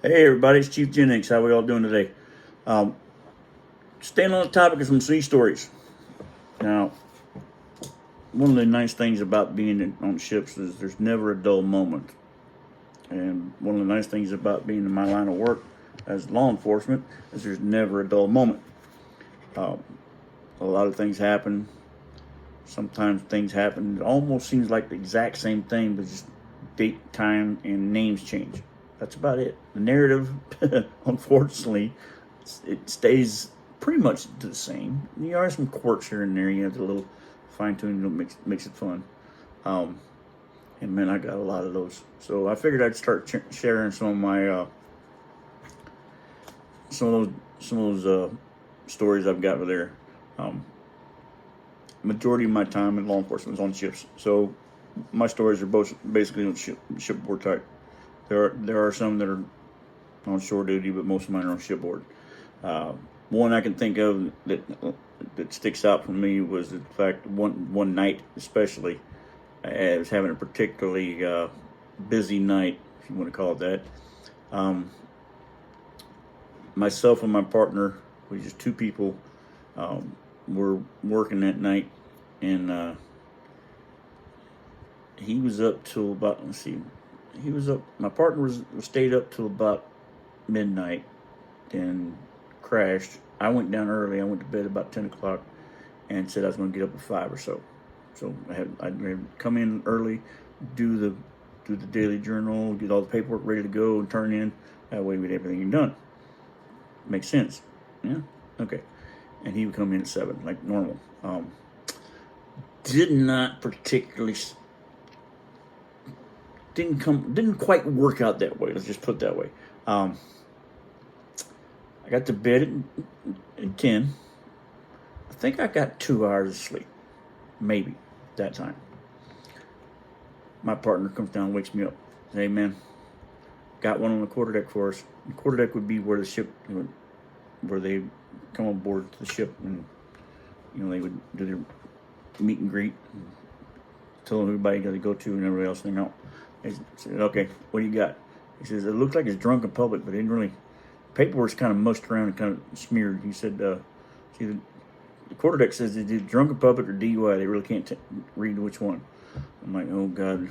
Hey everybody, it's Chief Jennings. How we all doing today? Um, Staying on the topic of some sea stories. Now, one of the nice things about being on ships is there's never a dull moment. And one of the nice things about being in my line of work as law enforcement is there's never a dull moment. Um, a lot of things happen. Sometimes things happen. It almost seems like the exact same thing, but just date, time, and names change. That's about it. The narrative, unfortunately, it stays pretty much the same. There are some quirks here and there. You have a little fine tuning that makes it fun. Um, and man, I got a lot of those. So I figured I'd start sharing some of my some of those stories I've got over there. Um, Majority of my time in law enforcement is on ships, so my stories are both basically on shipboard type. There are some that are on shore duty, but most of mine are on shipboard. Uh, One I can think of that sticks out for me was the fact one night especially, I was having a particularly busy night, if you want to call it that. Um, Myself and my partner, we just two people, were working that night, and he was up till about, let's see, he was up. My partner was stayed up till about midnight, then crashed. I went down early. I went to bed about 10 o'clock, and said I was going to get up at 5 or so. So I'd come in early, do the daily journal, get all the paperwork ready to go and turn in. That way we'd have everything done. Makes sense. Yeah. Okay. And he would come in at 7 like normal. Did not particularly didn't quite work out that way. Let's just put it that way. I got to bed at 10. I think I got 2 hours of sleep, maybe that time. My partner comes down, wakes me up. Says, "Hey man, got one on the quarterdeck for us." The quarterdeck would be where the ship, where they come on board to the ship, and they would do their meet and greet, and tell everybody got to go to, and everybody else thing out. I said, "Okay, what do you got?" He says, "It looked like it's drunk in public, but it didn't really. Paperwork's kind of mushed around and kind of smeared." He said, "See, the quarterdeck says it's either drunk in public or DUI. They really can't read which one." I'm like, "Oh God."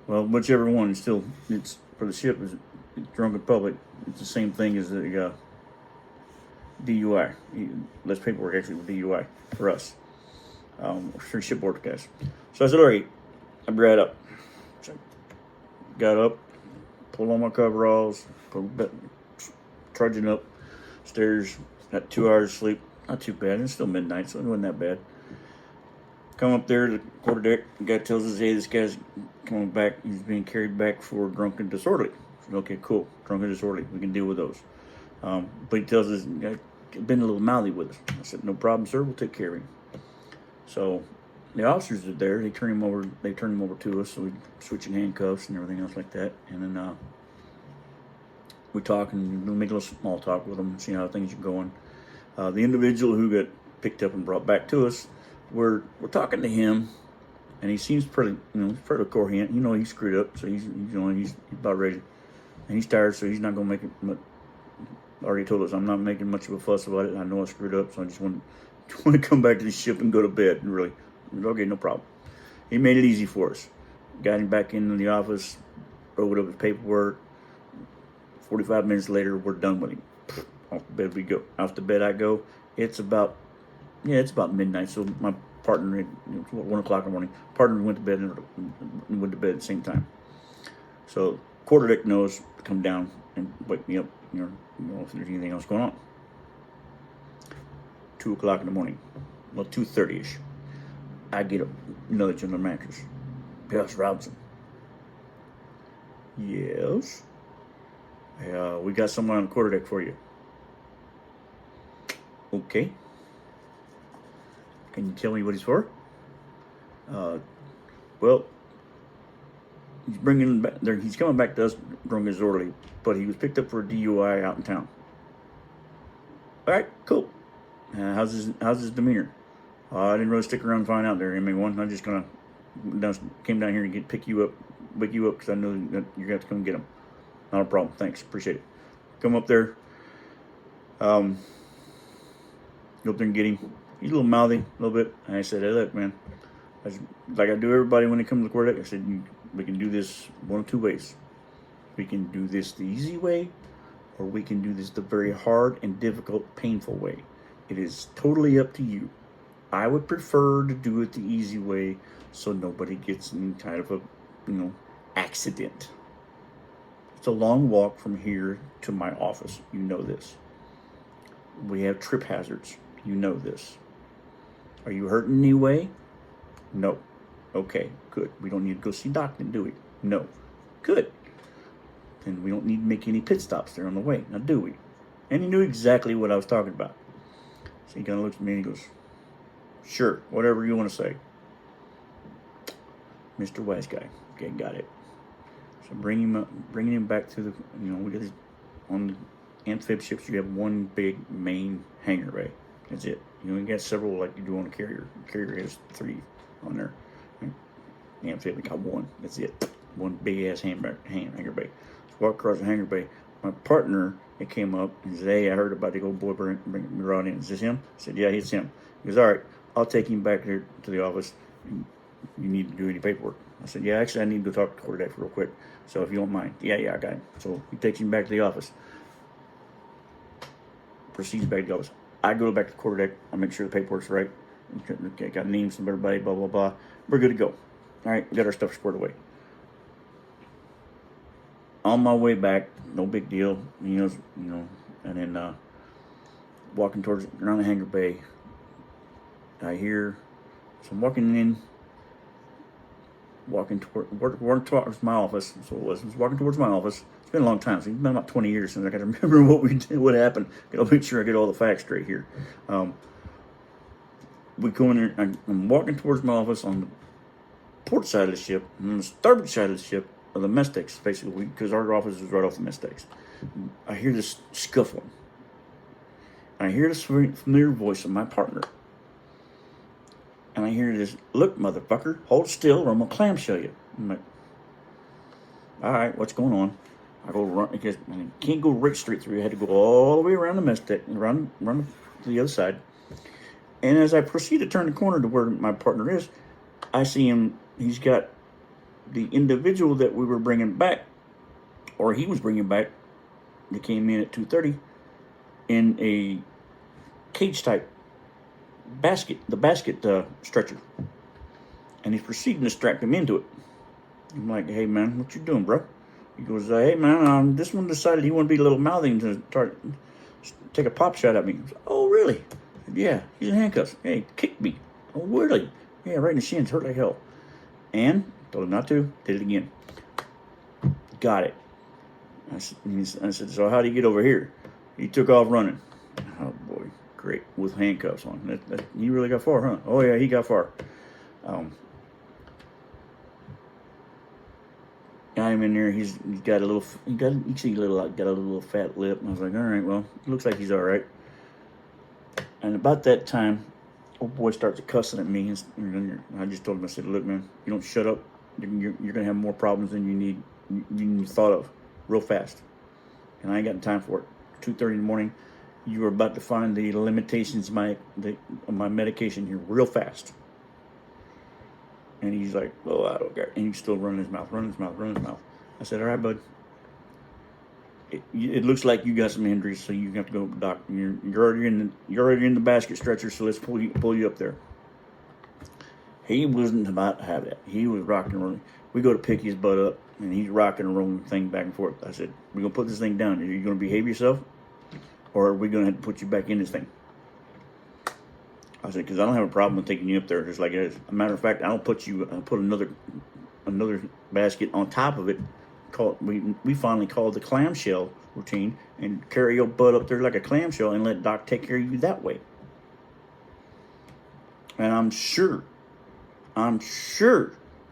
Well, whichever one, it's for the ship is drunk in public. It's the same thing as the DUI. Less paperwork actually with DUI for us, for shipboard guys. So I said, "All right." I brought up. So I got up, pulled on my coveralls, trudging up stairs. Got 2 hours of sleep. Not too bad. It's still midnight, so it wasn't that bad. Come up there to the quarterdeck. The guy tells us, "Hey, this guy's coming back. He's being carried back for drunk and disorderly." I said, "Okay, cool. Drunk and disorderly. We can deal with those." But he tells us, "Been a little mouthy with us." I said, "No problem, sir. We'll take care of him." So the officers are there. They turn him over. They turn him over to us. So we switching handcuffs and everything else like that. And then we talk and we make a little small talk with him, see how things are going. The individual who got picked up and brought back to us, we're talking to him, and he seems pretty coherent. He screwed up, so he's about ready, and he's tired, so he's not gonna make it. Already told us I'm not making much of a fuss about it. I know I screwed up, so I just want to come back to the ship and go to bed. And really, okay, no problem. He made it easy for us. Got him back into the office, wrote up his paperwork. 45 minutes later, we're done with him. Off the bed we go. Off the bed I go. It's about midnight. So my partner, 1 o'clock in the morning, partner went to bed at the same time. So quarterdeck knows to come down and wake me up. If there's anything else going on. 2 o'clock in the morning, well 2:30ish. I get another general manager's. P.S. Robinson. Yes. We got someone on the quarterdeck for you. Okay. Can you tell me what he's for? Well, he's bringing back. He's coming back to us drunk and disorderly, but he was picked up for a DUI out in town. All right, cool. How's his demeanor? I didn't really stick around and find out there, MA1. I just came down here to pick you up, wake you up because I know that you're going to have to come get him. Not a problem. Thanks. Appreciate it. Come up there. Go up there and get him. He's a little mouthy, a little bit. And I said, hey, look, man. Like I do everybody when they come to the quarterdeck, I said, we can do this one of two ways. We can do this the easy way, or we can do this the very hard and difficult, painful way. It is totally up to you. I would prefer to do it the easy way so nobody gets any kind of a, accident. It's a long walk from here to my office. You know this. We have trip hazards. You know this. Are you hurt in any way? No. Okay, good. We don't need to go see Doc then, do we? No. Good. Then we don't need to make any pit stops there on the way. Now, do we? And he knew exactly what I was talking about. So he kind of looks at me and he goes, sure, whatever you want to say. Mr. Wise Guy. Okay, got it. So bringing him back to the, we got this, on the amphib ships, you have one big main hangar bay. That's it. You only got several like you do on a carrier. The carrier has 3 on there. The amphib, we got 1. That's it. One big ass hangar bay. So walk across the hangar bay. My partner, it came up and said, hey, I heard about the old boy bring me right in. Is this him? I said, yeah, it's him. He goes, all right, I'll take him back here to the office. You need to do any paperwork. I said, yeah, actually, I need to talk to the quarterdeck real quick. So if you don't mind. Yeah, I got him. So he takes him back to the office. Proceeds back to the office. I go back to the quarterdeck. I make sure the paperwork's right. Okay, got names from everybody, blah, blah, blah. We're good to go. All right, we got our stuff squared away. On my way back, no big deal. And then walking around the hangar bay, I hear, so I'm walking towards my office. So it was walking towards my office. It's been a long time. It's been about 20 years since I got to remember what we did, what happened. Gotta make sure I get all the facts straight here. We go in there. I'm walking towards my office on the port side of the ship, and on the starboard side of the ship are the mess decks, basically, because our office is right off the mess decks. I hear this scuffling. I hear this familiar voice of my partner. And I hear this, look, motherfucker, hold still or I'm going to clamshell you. I'm like, all right, what's going on? I go run, because I can't go right straight through. I had to go all the way around the mess deck and run to the other side. And as I proceed to turn the corner to where my partner is, I see him. He's got the individual that we were bringing back, or he was bringing back, that came in at 2:30 in a cage type basket, the basket stretcher, and he's proceeding to strap him into it. I'm like, hey man, what you doing, bro? He goes, hey man, this one decided he wanted to be a little mouthy and to start take a pop shot at me. Goes, oh really? Said, yeah, he's in handcuffs. Hey, kicked me. Oh really? Yeah, right in the shins, hurt like hell. And told him not to. Did it again. Got it. I said, so how do you get over here? He took off running. Oh boy, great, with handcuffs on. He really got far, huh? Oh yeah, he got far. Got him in there. He's got a little. You can see got a little fat lip. And I was like, all right, well, looks like he's all right. And about that time, old boy starts cussing at me. And I just told him, I said, look, man, you don't shut up, you're gonna have more problems than you need thought of, real fast. And I ain't got time for it. 2:30 in the morning. You are about to find the limitations of my medication here real fast. And he's like, oh, I don't care. And he's still running his mouth. I said, all right, bud. It looks like you got some injuries, so you have to go to the doctor. You're already in the basket stretcher, so let's pull you up there. He wasn't about to have that. He was rocking and rolling. We go to pick his butt up, and he's rocking and rolling the thing back and forth. I said, we're going to put this thing down. Are you going to behave yourself? Or are we going to have to put you back in this thing? I said, because I don't have a problem with taking you up there just like it is. As a matter of fact, I'll put another basket on top of it. We finally called the clamshell routine and carry your butt up there like a clamshell and let Doc take care of you that way. And I'm sure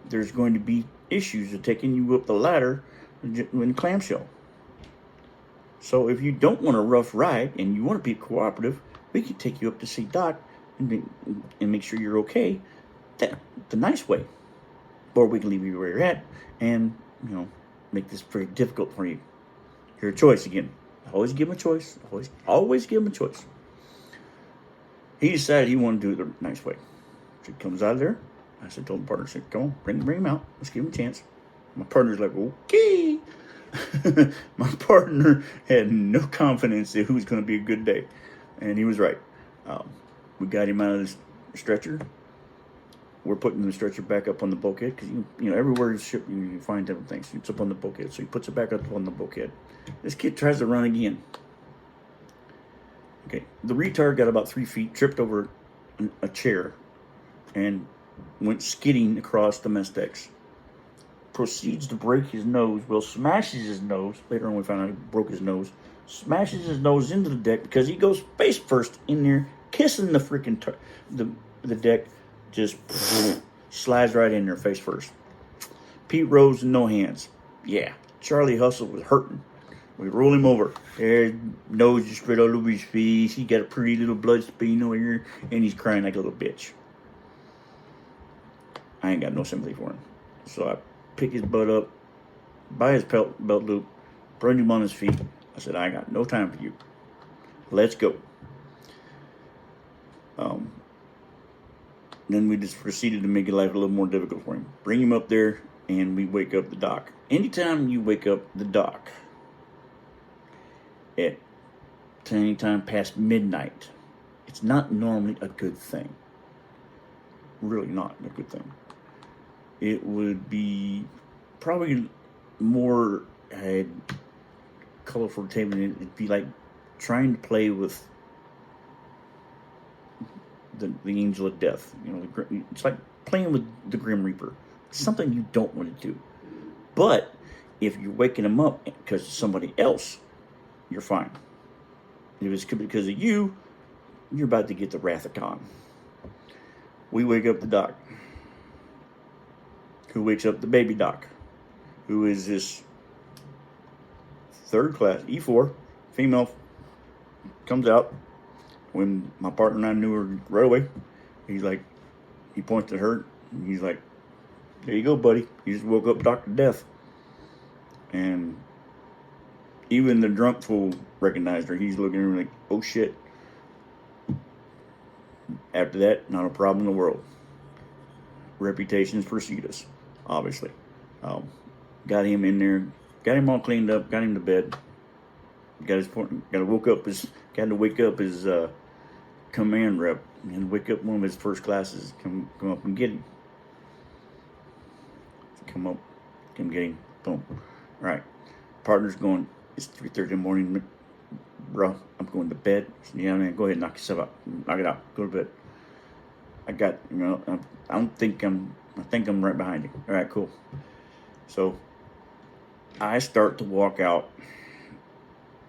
there's going to be issues of taking you up the ladder in clamshell. So if you don't want a rough ride and you want to be cooperative, we can take you up to see Doc and make sure you're okay the nice way. Or we can leave you where you're at and, make this very difficult for you. Your choice again. Always give him a choice. Always give him a choice. He decided he wanted to do it the nice way. So he comes out of there. I said, told the partner, I said, come on, bring him out. Let's give him a chance. My partner's like, okay. My partner had no confidence that it was going to be a good day. And he was right. We got him out of the stretcher. We're putting the stretcher back up on the bulkhead because, you know, everywhere you ship, you find different things. It's up on the bulkhead. So he puts it back up on the bulkhead. This kid tries to run again. Okay, the retard got about 3 feet, tripped over a chair, and went skidding across the mess decks. Proceeds to break his nose. Well, smashes his nose. Later on, we found out he broke his nose. Smashes his nose into the deck because he goes face first in there, kissing the freaking the deck. Just slides right in there face first. Pete Rose, no hands. Yeah, Charlie Hustle was hurting. We roll him over. His nose just spread all over his face. He got a pretty little blood stain over here, and he's crying like a little bitch. I ain't got no sympathy for him. So I pick his butt up, by his belt loop, bring him on his feet. I said, I ain't got no time for you. Let's go. Then we just proceeded to make life a little more difficult for him. Bring him up there, and we wake up the doc. Anytime you wake up the doc at any time past midnight, it's not normally a good thing. Really not a good thing. It would be probably more colorful entertainment. It'd be like trying to play with the angel of death. You know, it's like playing with the Grim Reaper. It's something you don't want to do. But if you're waking him up because of somebody else, you're fine. If it's because of you, you're about to get the wrath of Khan. We wake up the doc, who wakes up the baby doc, who is this third class, E4, female, comes out. When my partner and I knew her right away, he points at her, and he's like, there you go, buddy. You just woke up Dr. Death. And even the drunk fool recognized her. He's looking at her like, oh shit. After that, not a problem in the world. Reputations precede us, obviously. Got him in there, got him all cleaned up, got him to bed. Got to wake up his command rep and wake up one of his first classes. Come up and get him. Come get him. Boom. All right. Partner's going. It's 3:30 in the morning, bro. I'm going to bed. Yeah, man. Go ahead, knock yourself out. Knock it out. Go to bed. I think I'm right behind you. All right, cool. So I start to walk out.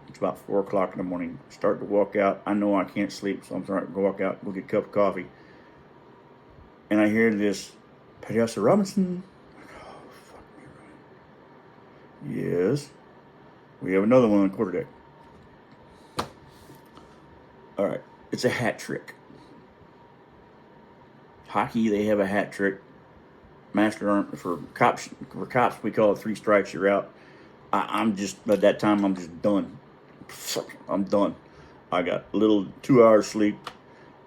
It's about 4 o'clock in the morning. Start to walk out. I know I can't sleep, so I'm starting to walk out, go get a cup of coffee. And I hear this, Patricia Robinson. Oh, fuck me. Yes. We have another one on the quarterdeck. All right. It's a hat trick. Hockey, they have a hat trick. Master Arm, for cops, we call it 3 strikes, you're out. I'm just, at that time, I'm just done. I'm done. I got a little 2 hours sleep.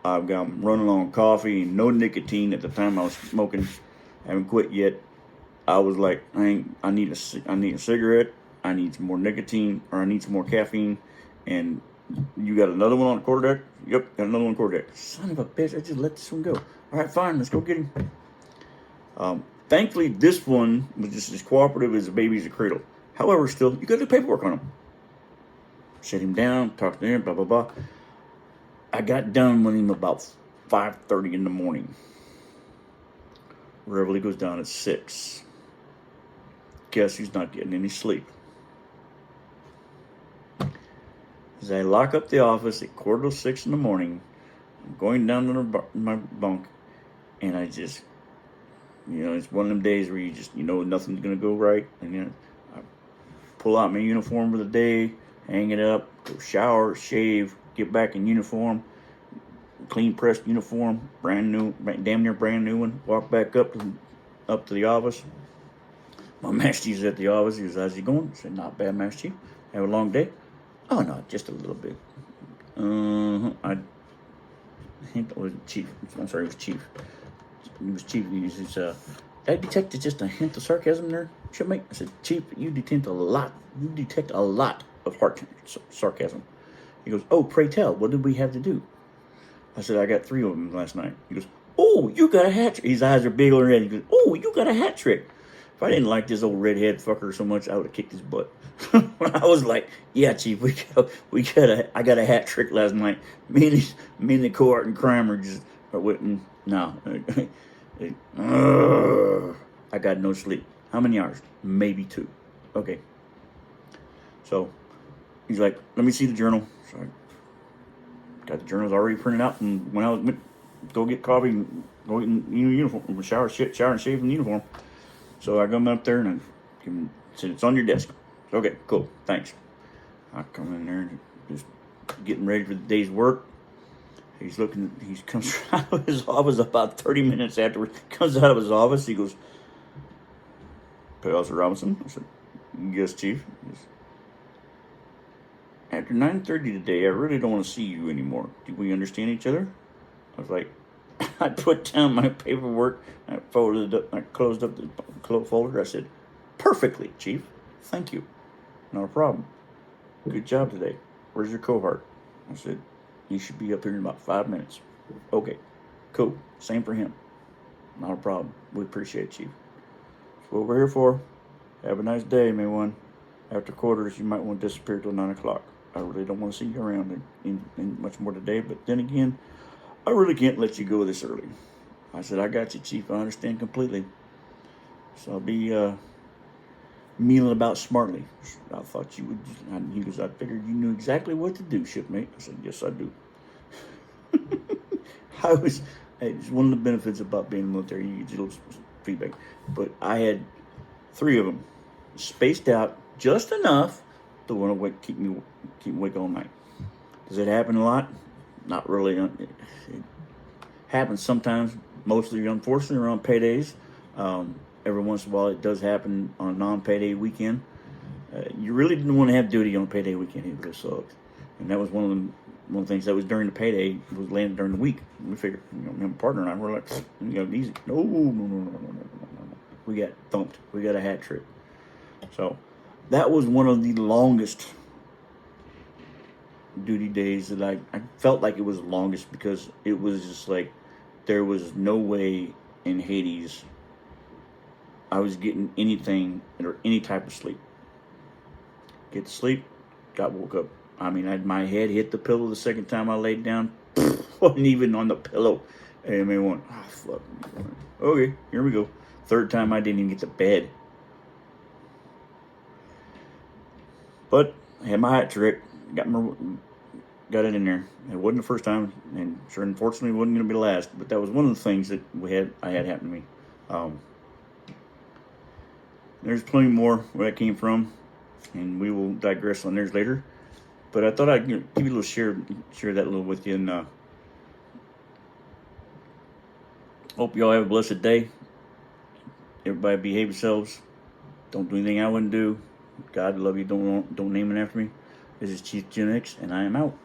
I'm running on coffee and no nicotine. At the time I was smoking. Haven't quit yet. I was like, I need a cigarette. I need some more nicotine, or I need some more caffeine. And you got another one on the quarterdeck? Yep, got another one on the quarterdeck. Son of a bitch, I just let this one go. All right, fine, let's go get him. Thankfully, this one was just as cooperative as a baby's a cradle. However, still, you got to do paperwork on him. Sit him down, talk to him, blah, blah, blah. I got done with him about 5:30 in the morning. Reveille goes down at 6. Guess who's not getting any sleep? As I lock up the office at 5:45 in the morning, I'm going down to my bunk, and I just, it's one of them days where you just, nothing's going to go right. And I pull out my uniform for the day, hang it up, go shower, shave, get back in uniform, clean pressed uniform, brand new, damn near brand new one, walk back up to the office. My master chief's at the office. He goes, how's he going? I said, not bad, Master Chief. Have a long day? Oh no, just a little bit. I think it was Chief. I'm sorry, it was Chief. It was Chief. He uses I detected just a hint of sarcasm there, shipmate. I said, Chief, you detect a lot. You detect a lot of heart sarcasm. He goes, oh, pray tell, what did we have to do? I said, I got 3 of them last night. He goes, oh, you got a hat trick. His eyes are big and red. He goes, oh, you got a hat trick. If I didn't like this old redhead fucker so much, I would have kicked his butt. I was like, yeah, Chief, I got a hat trick last night. Me and the cohort and crime are just, no. I got no sleep. How many hours? Maybe 2. Okay. So he's like, let me see the journal. So I got the journals already printed out, and when I was go get coffee and go get in uniform, shower and shave in uniform. So I come up there and I said, it's on your desk. Okay, cool, thanks. I come in there and just getting ready for the day's work. He comes out of his office about 30 minutes afterwards. Comes out of his office. He goes, "Hey, Officer Robinson." I said, "Yes, Chief." He goes, after 9:30 today, I really don't want to see you anymore. Do we understand each other? I was like, I put down my paperwork. I folded it up. I closed up the folder. I said, "Perfectly, Chief. Thank you. Not a problem. Good job today. Where's your cohort?" I said, "He should be up here in about 5 minutes." Okay, cool. Same for him. Not a problem. We appreciate it, Chief. That's what we're here for. Have a nice day, everyone. After quarters, you might want to disappear till 9 o'clock. I really don't want to see you around in much more today, but then again, I really can't let you go this early. I said, I got you, Chief. I understand completely. So I'll be mealing about smartly. I thought you would. He goes, I figured you knew exactly what to do, shipmate. I said, yes, I do. It's one of the benefits about being in the military. You get a little feedback. But I had 3 of them spaced out just enough to want to keep me awake all night. Does it happen a lot? Not really. It happens sometimes, mostly unfortunately around paydays. Every once in a while it does happen on a non-payday weekend. You really didn't want to have duty on payday weekend. It really sucked. And that was one of the things that was during the payday, was landed during the week. We figured, my partner and I were like, easy. No. We got thumped. We got a hat trick. So that was one of the longest duty days that I felt like it was the longest, because it was just like there was no way in Hades I was getting anything or any type of sleep. Get to sleep, woke up. I mean, my head hit the pillow the second time I laid down. Wasn't even on the pillow. And I went, fuck. Okay, here we go. 3rd time I didn't even get to bed. But I had my hat trick. Got it in there. It wasn't the first time, and sure, unfortunately, it wasn't going to be the last. But that was one of the things that I had happen to me. There's plenty more where that came from, and we will digress on theirs later. But I thought I'd give you a little share that little with you, and hope you all have a blessed day. Everybody behave yourselves. Don't do anything I wouldn't do. God love you. Don't name it after me. This is Chief Gen X, and I am out.